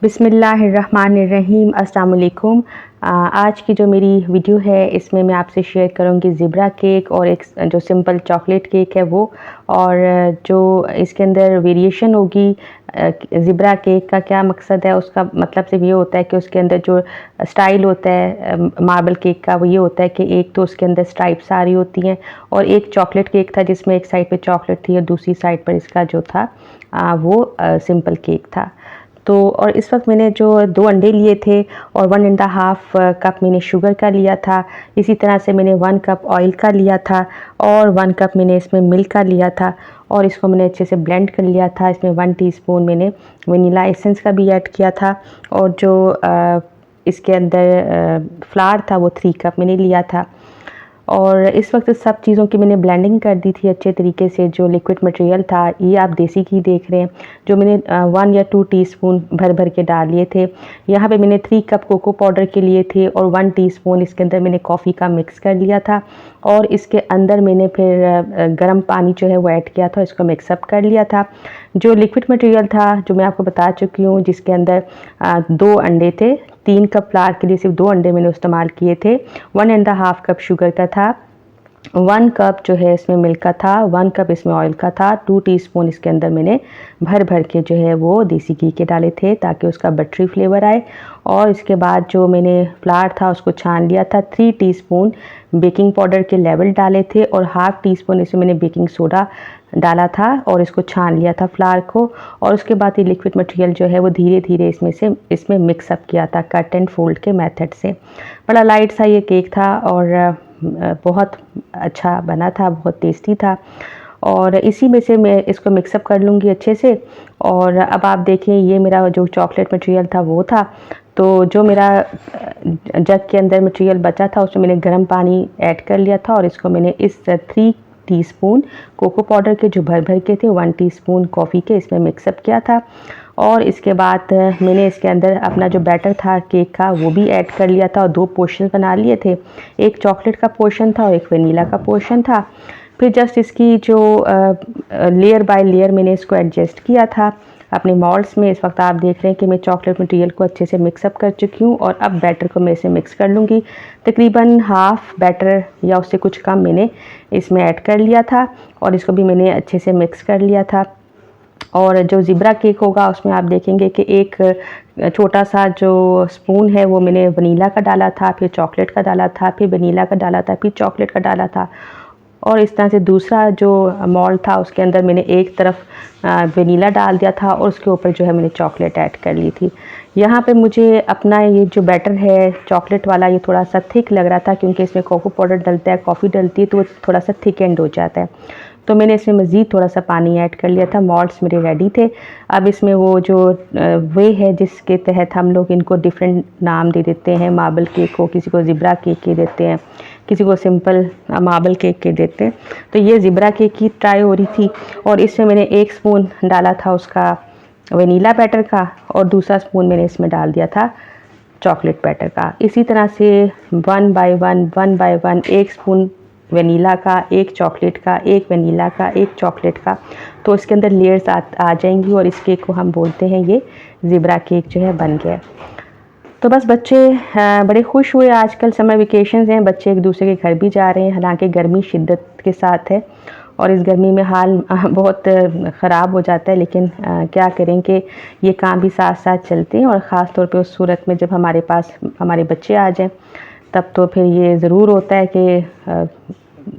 बिस्मिल्लाहिर्रहमानिर्रहीम। अस्सलाम वालेकुम। आज की जो मेरी वीडियो है इसमें मैं आपसे शेयर करूंगी ज़िब्रा केक और एक जो सिंपल चॉकलेट केक है वो, और जो इसके अंदर वेरिएशन होगी ज़िब्रा केक का क्या मकसद है, उसका मतलब सिर्फ ये होता है कि उसके अंदर जो स्टाइल होता है मार्बल केक का वो ये होता है कि एक तो उसके अंदर स्ट्राइप्स आ रही होती हैं, और एक चॉकलेट केक था जिसमें एक साइड पे चॉकलेट थी और दूसरी साइड पर इसका जो था वो सिंपल केक था। तो और इस वक्त मैंने जो 2 अंडे लिए थे और 1.5 कप मैंने शुगर का लिया था। इसी तरह से मैंने 1 कप ऑयल का लिया था और 1 कप मैंने इसमें मिल्क का लिया था, और इसको मैंने अच्छे से ब्लेंड कर लिया था। इसमें 1 टीस्पून मैंने वनीला एसेंस का भी ऐड किया था, और जो इसके अंदर फ्लावर था वो 3 कप मैंने लिया था। और इस वक्त सब चीज़ों की मैंने ब्लेंडिंग कर दी थी अच्छे तरीके से। जो लिक्विड मटेरियल था ये आप देसी घी देख रहे हैं, जो मैंने 1 या 2 टीस्पून भर भर के डाल लिए थे। यहाँ पे मैंने 3 कप कोको पाउडर के लिए थे और 1 टीस्पून इसके अंदर मैंने कॉफ़ी का मिक्स कर लिया था, और इसके अंदर मैंने फिर गर्म पानी जो है वो ऐड किया था, इसको मिक्सअप कर लिया था। जो लिक्विड मटेरियल था जो मैं आपको बता चुकी हूँ, जिसके अंदर 2 अंडे थे, 3 कप फ्लावर के लिए सिर्फ 2 अंडे मैंने इस्तेमाल किए थे। 1.5 कप शुगर का था, 1 कप जो है इसमें मिल्क का था, 1 कप इसमें ऑयल का था, 2 टीस्पून इसके अंदर मैंने भर भर के जो है वो देसी घी के डाले थे ताकि उसका बटरी फ्लेवर आए। और इसके बाद जो मैंने फ्लावर था उसको छान लिया था। 3 टीस्पून बेकिंग पाउडर के लेवल डाले थे और हाफ़ टीस्पून इसमें मैंने बेकिंग सोडा डाला था और इसको छान लिया था फ्लावर को। और उसके बाद ये लिक्विड मटेरियल जो है वो धीरे धीरे इसमें मिक्सअप किया था कट एंड फोल्ड के मेथड से। बड़ा लाइट सा ये केक था और बहुत अच्छा बना था, बहुत टेस्टी था। और इसी में से मैं इसको मिक्सअप कर लूँगी अच्छे से। और अब आप देखें ये मेरा जो चॉकलेट मटेरियल था वो था, तो जो मेरा जग के अंदर मटेरियल बचा था उसमें मैंने गर्म पानी ऐड कर लिया था, और इसको मैंने इस 3 टीस्पून कोको पाउडर के जो भर भर के थे 1 टीस्पून कॉफ़ी के इसमें मिक्सअप किया था। और इसके बाद मैंने इसके अंदर अपना जो बैटर था केक का वो भी ऐड कर लिया था और 2 पोर्शन बना लिए थे। एक चॉकलेट का पोर्शन था और एक वनीला का पोर्शन था। फिर जस्ट इसकी जो लेयर बाय लेयर मैंने इसको एडजस्ट किया था अपने मोल्ड्स में। इस वक्त आप देख रहे हैं कि मैं चॉकलेट मटेरियल को अच्छे से मिक्सअप कर चुकी हूँ, और अब बैटर को मैं इसे मिक्स कर लूँगी। तकरीबन हाफ़ बैटर या उससे कुछ कम मैंने इसमें ऐड कर लिया था, और इसको भी मैंने अच्छे से मिक्स कर लिया था। और जो ज़िब्रा केक होगा उसमें आप देखेंगे कि एक छोटा सा जो स्पून है वो मैंने वनीला का डाला था, फिर चॉकलेट का डाला था, फिर वनीला का डाला था, फिर चॉकलेट का डाला था। और इस तरह से दूसरा जो मोल्ड था उसके अंदर मैंने एक तरफ वनीला डाल दिया था और उसके ऊपर जो है मैंने चॉकलेट ऐड कर ली थी। यहाँ पे मुझे अपना ये जो बैटर है चॉकलेट वाला ये थोड़ा सा थिक लग रहा था, क्योंकि इसमें कोको पाउडर डलता है, कॉफ़ी डलती है, तो वो थोड़ा सा थिक एंड हो जाता है। तो मैंने इसमें मज़ीद थोड़ा सा पानी ऐड कर लिया था। मोल्ड्स मेरे रेडी थे। अब इसमें वो जो वे है जिसके तहत हम लोग इनको डिफरेंट नाम दे देते हैं, मार्बल केक को किसी को ज़िब्रा केक के देते हैं, किसी को सिंपल मार्बल केक के देते हैं। तो ये ज़िब्रा केक की ट्राई हो रही थी, और इसमें मैंने 1 स्पून डाला था उसका वनीला बैटर का, और दूसरा स्पून मैंने इसमें डाल दिया था चॉकलेट बैटर का। इसी तरह से 1 बाय 1 1 स्पून वनीला का, 1 चॉकलेट का, 1 वनीला का, 1 चॉकलेट का, तो इसके अंदर लेयर्स आ जाएंगी, और इस केक को हम बोलते हैं ये ज़िब्रा केक जो है बन गया। तो बस बच्चे बड़े खुश हुए। आजकल समर वेकेशंस हैं, बच्चे एक दूसरे के घर भी जा रहे हैं, हालांकि गर्मी शिद्दत के साथ है और इस गर्मी में हाल बहुत ख़राब हो जाता है, लेकिन क्या करें कि ये काम भी साथ साथ चलते हैं। और ख़ास तौर पे उस सूरत में जब हमारे पास हमारे बच्चे आ जाएं, तब तो फिर ये ज़रूर होता है कि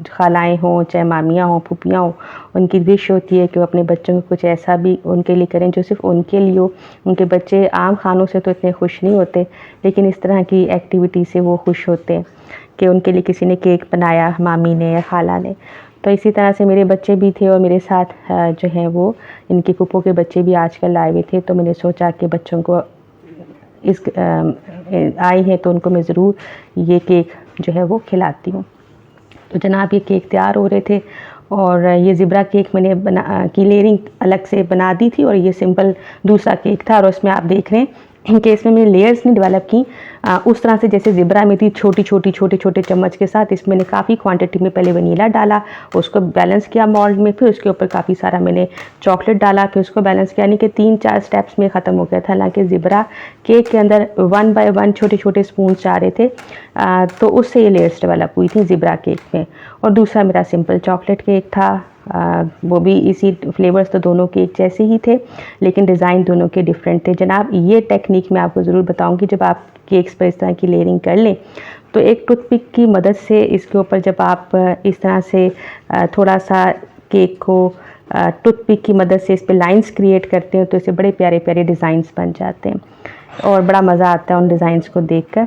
खालाएँ हों, चाहे मामियाँ हों, फूफियाँ हों, उनकी विश होती है कि वो अपने बच्चों को कुछ ऐसा भी उनके लिए करें जो सिर्फ़ उनके लिए हो। उनके बच्चे आम खानों से तो इतने खुश नहीं होते, लेकिन इस तरह की एक्टिविटी से वो खुश होते हैं कि उनके लिए किसी ने केक बनाया, मामी ने या खाला ने। तो इसी तरह से मेरे बच्चे भी थे, और मेरे साथ जो हैं वो इनकी फूफो के बच्चे भी आजकल आए हुए थे। तो मैंने सोचा कि बच्चों को इस आए हैं तो उनको मैं ज़रूर ये केक जो है वो खिलाती हूँ। तो जनाब ये केक तैयार हो रहे थे, और ये ज़िब्रा केक मैंने की लेयरिंग अलग से बना दी थी, और ये सिंपल दूसरा केक था। और उसमें आप देख रहे हैं कि इसमें मैंने लेयर्स नहीं डेवलप की उस तरह से जैसे ज़ेबरा में थी, छोटे छोटे चम्मच के साथ इसमें मैंने काफ़ी क्वांटिटी में पहले वनीला डाला, उसको बैलेंस किया मोल्ड में, फिर उसके ऊपर काफ़ी सारा मैंने चॉकलेट डाला, फिर उसको बैलेंस किया, यानी कि 3-4 स्टेप्स में ख़त्म हो गया था। हालांकि ज़ेबरा केक के अंदर 1 बाय 1 छोटे स्पून जा रहे थे, तो उससे ये लेयर्स डेवलप हुई थी ज़ेबरा केक में। और दूसरा मेरा सिंपल चॉकलेट केक था, वो भी इसी फ्लेवर्स तो दोनों केक जैसे ही थे, लेकिन डिज़ाइन दोनों के डिफरेंट थे। जनाब ये टेक्निक मैं आपको ज़रूर बताऊंगी, जब आप केक्स पर इस तरह की लेयरिंग कर लें तो एक टूथपिक की मदद से इसके ऊपर जब आप इस तरह से थोड़ा सा केक को टूथपिक की मदद से इस पर लाइंस क्रिएट करते हैं तो इससे बड़े प्यारे प्यारे डिज़ाइंस बन जाते हैं और बड़ा मज़ा आता है उन डिज़ाइंस को देखकर।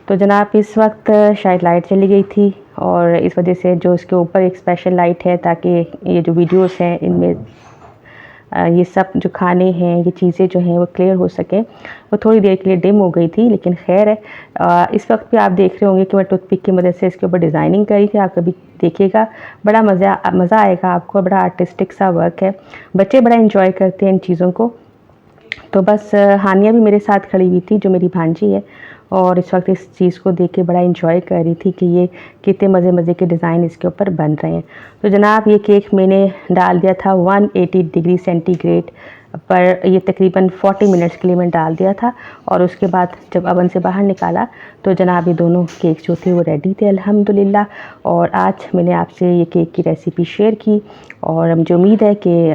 तो जनाब इस वक्त शायद लाइट चली गई थी और इस वजह से जो इसके ऊपर एक स्पेशल लाइट है ताकि ये जो वीडियोस हैं इनमें ये सब जो खाने हैं, ये चीज़ें जो हैं वो क्लियर हो सकें, वो थोड़ी देर के लिए डिम हो गई थी, लेकिन खैर है। इस वक्त भी आप देख रहे होंगे कि मैं टूथपिक की मदद से इसके ऊपर डिज़ाइनिंग करी थी, आप कभी देखिएगा, बड़ा मज़ा आएगा आपको, बड़ा आर्टिस्टिक सा वर्क है, बच्चे बड़ा इंजॉय करते हैं इन चीज़ों को। तो बस हानिया भी मेरे साथ खड़ी हुई थी जो मेरी भांजी है, और इस वक्त इस चीज़ को देख के बड़ा इंजॉय कर रही थी कि ये कितने मज़े के डिज़ाइन इसके ऊपर बन रहे हैं। तो जनाब ये केक मैंने डाल दिया था 180 डिग्री सेंटीग्रेड पर, ये तकरीबन 40 मिनट्स के लिए मैंने डाल दिया था, और उसके बाद जब अवन से बाहर निकाला तो जनाब ये दोनों केक जो थे वो रेडी थे अल्हम्दुलिल्लाह। और आज मैंने आपसे ये केक की रेसिपी शेयर की और मुझे उम्मीद है कि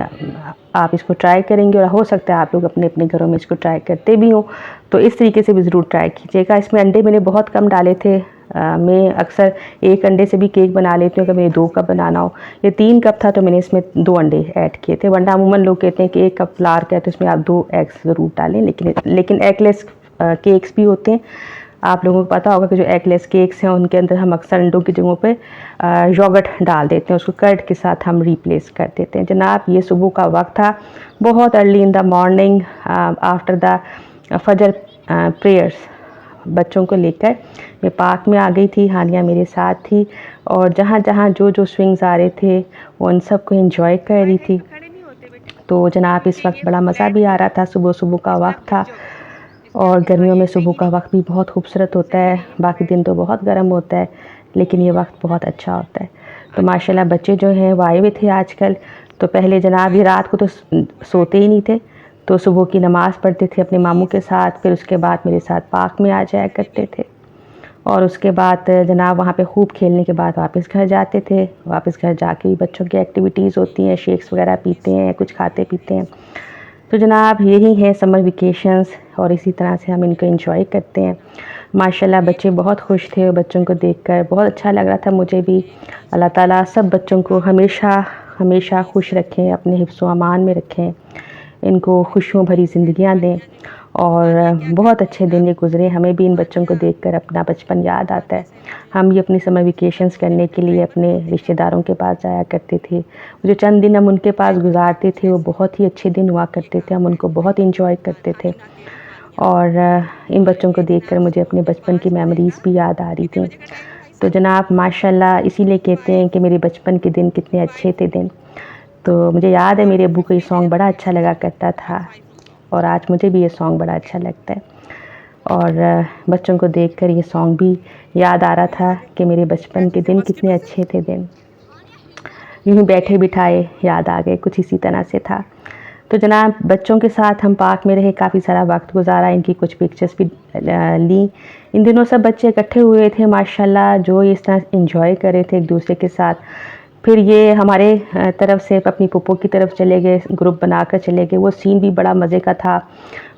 आप इसको ट्राई करेंगे, और हो सकता है आप लोग अपने अपने घरों में इसको ट्राई करते भी हो, तो इस तरीके से भी ज़रूर ट्राई कीजिएगा। इसमें अंडे मैंने बहुत कम डाले थे, मैं अक्सर 1 अंडे से भी केक बना लेती हूँ अगर मैंने 2 कप बनाना हो। ये 3 कप था तो मैंने इसमें 2 अंडे ऐड किए थे, वरना अमूमन लोग कहते हैं कि 1 कप फ्लावर का है तो इसमें आप 2 एग्स ज़रूर डालें, लेकिन एगलेस केक्स भी होते हैं। आप लोगों को पता होगा कि जो एगलेस केक्स हैं उनके अंदर हम अक्सर अंडों की जगहों पे योगर्ट डाल देते हैं, उसको कर्ड के साथ हम रिप्लेस कर देते हैं। जनाब ये सुबह का वक्त था, बहुत early in the morning after the फजर प्रेयर्स, बच्चों को लेकर मैं पार्क में आ गई थी, हानिया मेरे साथ थी, और जहाँ जहाँ जो स्विंग्स आ रहे थे वो उन सब को एंजॉय कर रही थी। तो जनाब इस वक्त बड़ा मज़ा भी आ रहा था, सुबह का वक्त था, और गर्मियों में सुबह का वक्त भी बहुत खूबसूरत होता है, बाकी दिन तो बहुत गर्म होता है, लेकिन ये वक्त बहुत अच्छा होता है। तो माशाल्लाह बच्चे जो हैं वो आए हुए थे आजकल। तो पहले जनाब ये रात को तो सोते ही नहीं थे, तो सुबह की नमाज़ पढ़ते थे अपने मामू के साथ, फिर उसके बाद मेरे साथ पार्क में आ जाया करते थे, और उसके बाद जनाब वहाँ पे खूब खेलने के बाद वापस घर जाते थे। वापस घर जाके भी बच्चों की एक्टिविटीज़ होती हैं, शेक्स वगैरह पीते हैं, कुछ खाते पीते हैं। तो जनाब यही है समर वेकेशंस, और इसी तरह से हम इनको एंजॉय करते हैं। माशाल्लाह बच्चे बहुत खुश थे, बच्चों को देखकर बहुत अच्छा लग रहा था मुझे भी। अल्लाह ताला सब बच्चों को हमेशा खुश रखें, अपने हिफ्ज़ व अमान में रखें, इनको खुशियों भरी ज़िंदगियाँ दें, और बहुत अच्छे दिन ये गुज़रे। हमें भी इन बच्चों को देखकर अपना बचपन याद आता है। हम भी अपनी समर वेकेशंस करने के लिए अपने रिश्तेदारों के पास जाया करते थे। जो चंद दिन हम उनके पास गुजारते थे वो बहुत ही अच्छे दिन हुआ करते थे, हम उनको बहुत इंजॉय करते थे, और इन बच्चों को देखकर मुझे अपने बचपन की मेमोरीज़ भी याद आ रही थी। तो जनाब माशाल्लाह इसीलिए कहते हैं कि मेरे बचपन के दिन कितने अच्छे थे दिन। तो मुझे याद है मेरे अब्बू को ये सॉन्ग बड़ा अच्छा लगा करता था, और आज मुझे भी ये सॉन्ग बड़ा अच्छा लगता है, और बच्चों को देखकर ये सॉन्ग भी याद आ रहा था कि मेरे बचपन के दिन कितने अच्छे थे दिन। यूँ ही बैठे बिठाए याद आ गए, कुछ इसी तरह से था। तो जनाब बच्चों के साथ हम पार्क में रहे, काफ़ी सारा वक्त गुजारा, इनकी कुछ पिक्चर्स भी ली। इन दिनों सब बच्चे इकट्ठे हुए थे माशाल्लाह, जो इस तरह एंजॉय कर रहे थे एक दूसरे के साथ। फिर ये हमारे तरफ से अपनी पुप्पो की तरफ चले गए, ग्रुप बनाकर चले गए, वो सीन भी बड़ा मज़े का था।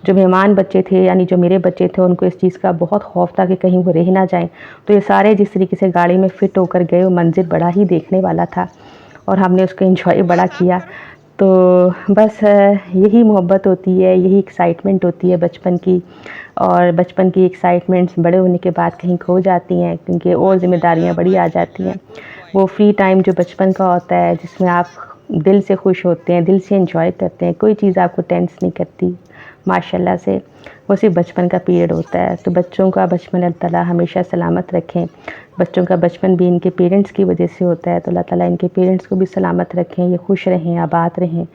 जो मेहमान बच्चे थे यानी जो मेरे बच्चे थे उनको इस चीज़ का बहुत खौफ था कि कहीं वो रह ना जाएं, तो ये सारे जिस तरीके से गाड़ी में फ़िट होकर गए वो मंज़िल बड़ा ही देखने वाला था, और हमने उसको एंजॉय बड़ा किया। तो बस यही मोहब्बत होती है, यही एक्साइटमेंट होती है बचपन की, और बचपन की एक्साइटमेंट्स बड़े होने के बाद कहीं खो जाती हैं, क्योंकि और ज़िम्मेदारियाँ बड़ी आ जाती हैं। वो फ्री टाइम जो बचपन का होता है जिसमें आप दिल से खुश होते हैं, दिल से एंजॉय करते हैं, कोई चीज़ आपको टेंस नहीं करती, माशाल्लाह से, वो सिर्फ बचपन का पीरियड होता है। तो बच्चों का बचपन अल्लाह ताला हमेशा सलामत रखें। बच्चों का बचपन भी इनके पेरेंट्स की वजह से होता है, तो अल्लाह ताला इनके पेरेंट्स को भी सलामत रखें, ये खुश रहें, आबाद रहें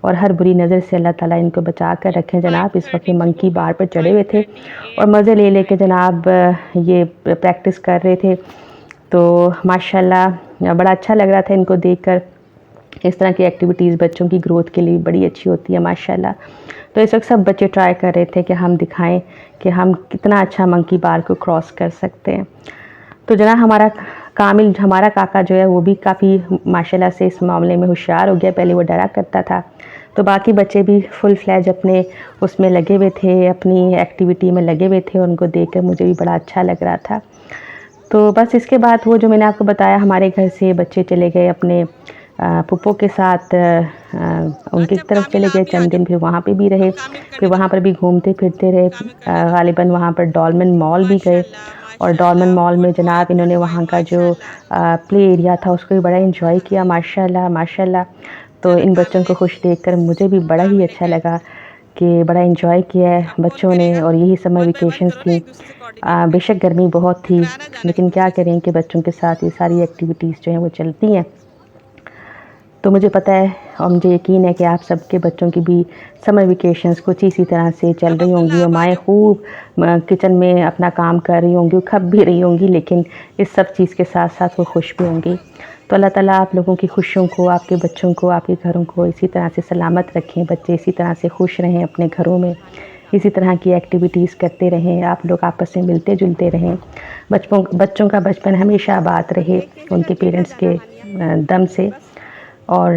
और हर बुरी नज़र से अल्लाह ताला इनको बचा कर रखें। जनाब इस वक्त ये मंकी बार पर चढ़े हुए थे और मज़े ले ले के जनाब ये प्रैक्टिस कर रहे थे। तो माशाल्लाह बड़ा अच्छा लग रहा था इनको देखकर। इस तरह की एक्टिविटीज़ बच्चों की ग्रोथ के लिए बड़ी अच्छी होती है माशाल्लाह। तो इस वक्त सब बच्चे ट्राई कर रहे थे कि हम दिखाएं कि हम कितना अच्छा मंकी बार को क्रॉस कर सकते हैं। तो जना हमारा काका जो है वो भी काफ़ी माशाल्लाह से इस मामले में होशियार हो गया। पहले वो डरा करता था, तो बाकी बच्चे भी फुल फ्लैज अपने उसमें लगे हुए थे, अपनी एक्टिविटी में लगे हुए थे। उनको देखकर मुझे भी बड़ा अच्छा लग रहा था। तो बस इसके बाद वो जो मैंने आपको बताया, हमारे घर से बच्चे चले गए अपने पुप्पो के साथ उनकी तरफ चले गए चंद दिन, फिर वहाँ पे भी रहे, फिर वहाँ पर भी घूमते फिरते रहे। ग़ालिबन वहाँ पर डॉल्मेन मॉल भी गए और डॉल्मेन मॉल में जनाब इन्होंने वहाँ का जो प्ले एरिया था उसको भी बड़ा एंजॉय किया माशाल्लाह माशाल्लाह। तो इन बच्चों को खुश देखकर मुझे भी बड़ा ही अच्छा लगा कि बड़ा एंजॉय किया है बच्चों ने। और यही समर वेकेशंस थी। बेशक गर्मी बहुत थी, लेकिन क्या करें कि बच्चों के साथ ये सारी एक्टिविटीज़ जो हैं वो चलती हैं। तो मुझे पता है और मुझे यकीन है कि आप सबके बच्चों की भी समर वेकेशंस कुछ इसी तरह से चल रही होंगी और माएँ खूब किचन में अपना काम कर रही होंगी, खप भी रही होंगी, लेकिन इस सब चीज़ के साथ साथ वो खुश भी होंगी। तो अल्लाह ताला आप लोगों की खुशियों को, आपके बच्चों को, आपके घरों को इसी तरह से सलामत रखें। बच्चे इसी तरह से खुश रहें अपने घरों में, इसी तरह की एक्टिविटीज़ करते रहें, आप लोग आपस में मिलते जुलते रहें। बच्चों का बचपन हमेशा आबाद रहे उनके पेरेंट्स के दम से। और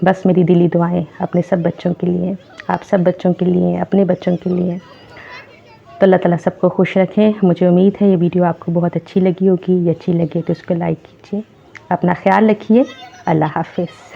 बस मेरी दिली दुआएं अपने सब बच्चों के लिए, आप सब बच्चों के लिए, अपने बच्चों के लिए। तो अल्लाह ताला सबको खुश रखें। मुझे उम्मीद है ये वीडियो आपको बहुत अच्छी लगी होगी। ये अच्छी लगे तो इसको लाइक कीजिए। अपना ख्याल रखिए। अल्लाह हाफ़िज़।